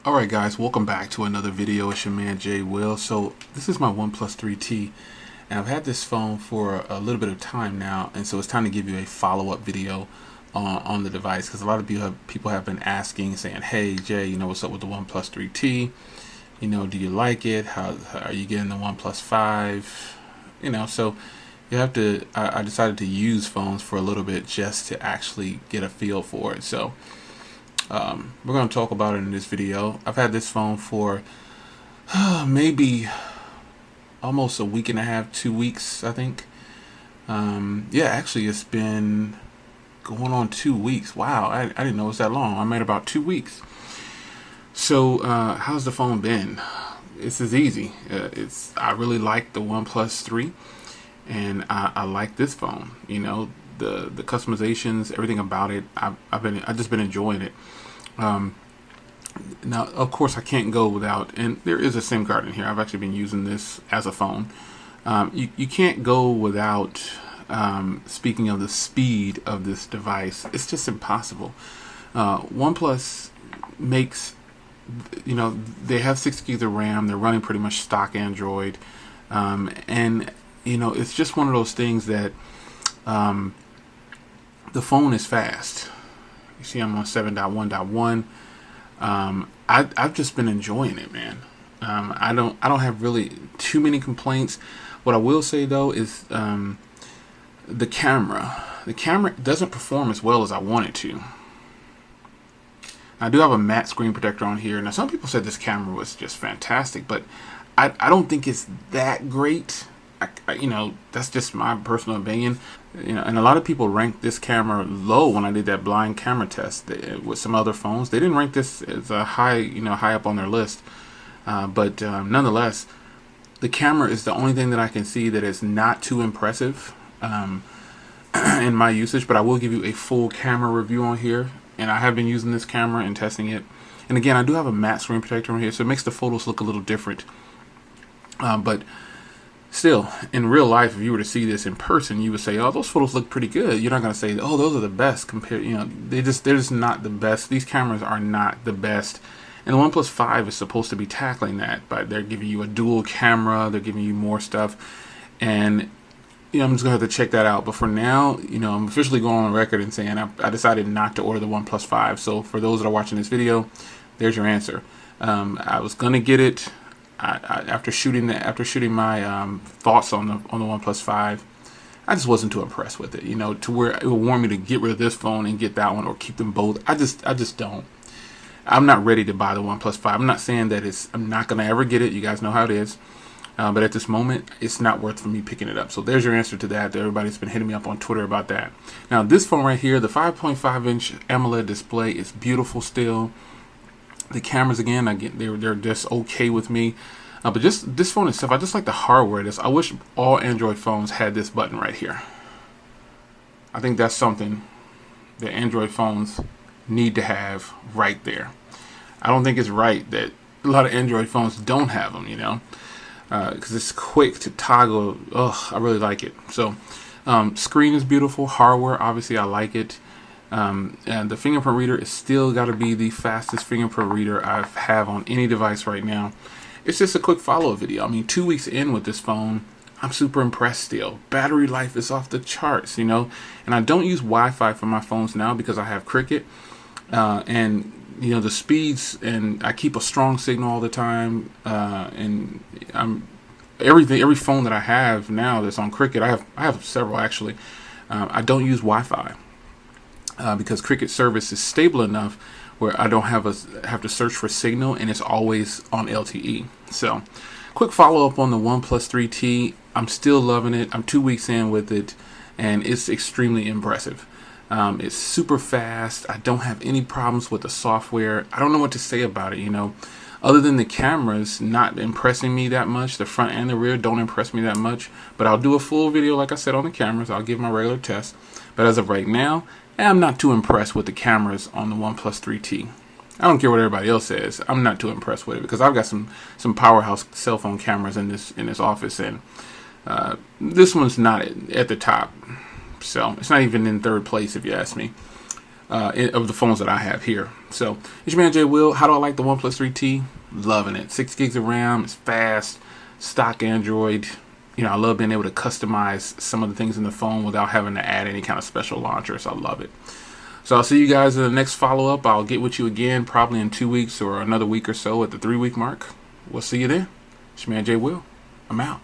Alright guys, welcome back to another video. It's your man Jay Will. So this is my OnePlus 3T, and I've had this phone for a little bit of time now, and so it's time to give you a follow-up video on the device, because a lot of people have been asking, saying, hey Jay, what's up with the OnePlus 3T? Do you like it? How are you getting the OnePlus 5? So you have to, I decided to use phones for a little bit just to actually get a feel for it. So we're going to talk about it in this video. I've had this phone for maybe almost a week and a half, 2 weeks, I think. Yeah, actually, it's been going on 2 weeks. Wow, I didn't know it was that long. I made about 2 weeks. So how's the phone been? This is easy. I really like the OnePlus 3, and I like this phone. The customizations, everything about it. I've just been enjoying it. Now, of course, I can't go without, and there is a SIM card in here. I've actually been using this as a phone. You can't go without speaking of the speed of this device. It's just impossible. OnePlus makes, they have 6 gigs of RAM. They're running pretty much stock Android, and it's just one of those things that the phone is fast. You see, I'm on 7.1.1. I've just been enjoying it, man. I don't have really too many complaints. What I will say though is the camera. The camera doesn't perform as well as I want it to. I do have a matte screen protector on here. Now, some people said this camera was just fantastic, but I don't think it's that great. That's just my personal opinion. And a lot of people ranked this camera low when I did that blind camera test with some other phones. They didn't rank this as a high up on their list. But nonetheless, the camera is the only thing that I can see that is not too impressive in my usage. But I will give you a full camera review on here, and I have been using this camera and testing it. And again, I do have a matte screen protector on here, so it makes the photos look a little different. But still, in real life, if you were to see this in person, you would say, "Oh, those photos look pretty good." You're not going to say, "Oh, those are the best." Compared, they're just not the best. These cameras are not the best. And the OnePlus 5 is supposed to be tackling that, but they're giving you a dual camera. They're giving you more stuff, and I'm just going to have to check that out. But for now, I'm officially going on record and saying I decided not to order the OnePlus 5. So for those that are watching this video, there's your answer. I was going to get it. After shooting my thoughts on the OnePlus 5, I just wasn't too impressed with it. To where it would warn me to get rid of this phone and get that one, or keep them both. I just don't. I'm not ready to buy the OnePlus 5. I'm not saying that I'm not gonna ever get it. You guys know how it is. But at this moment, it's not worth for me picking it up. So there's your answer to that. Everybody's been hitting me up on Twitter about that. Now, this phone right here, the 5.5-inch AMOLED display is beautiful still. The cameras, again, they're just okay with me. But just this phone itself, I just like the hardware. I wish all Android phones had this button right here. I think that's something that Android phones need to have right there. I don't think it's right that a lot of Android phones don't have them, because it's quick to toggle. I really like it. So screen is beautiful. Hardware, obviously, I like it. And the fingerprint reader is still got to be the fastest fingerprint reader I have on any device right now. It's just a quick follow-up video. 2 weeks in with this phone, I'm super impressed still. Battery life is off the charts, and I don't use Wi-Fi for my phones now because I have Cricket. And the speeds, and I keep a strong signal all the time. And every phone that I have now that's on Cricket, I have several actually. I don't use Wi-Fi. Because Cricket service is stable enough where I don't have to search for signal, and it's always on LTE. So, quick follow up on the OnePlus 3T. I'm still loving it. I'm 2 weeks in with it, and it's extremely impressive. It's super fast. I don't have any problems with the software. I don't know what to say about it. Other than the cameras not impressing me that much. The front and the rear don't impress me that much. But I'll do a full video, like I said, on the cameras. I'll give my regular test. But as of right now, I'm not too impressed with the cameras on the OnePlus 3T. I don't care what everybody else says. I'm not too impressed with it because I've got some powerhouse cell phone cameras in this office, and this one's not at the top. So it's not even in third place if you ask me. of the phones that I have here. So, it's your man Jay Will. How do I like the OnePlus 3T? Loving it. 6 gigs of RAM. It's fast. Stock Android. I love being able to customize some of the things in the phone without having to add any kind of special launcher. So I love it. So I'll see you guys in the next follow-up. I'll get with you again probably in 2 weeks or another week or so at the 3-week mark. We'll see you then. It's your man Jay Will. I'm out.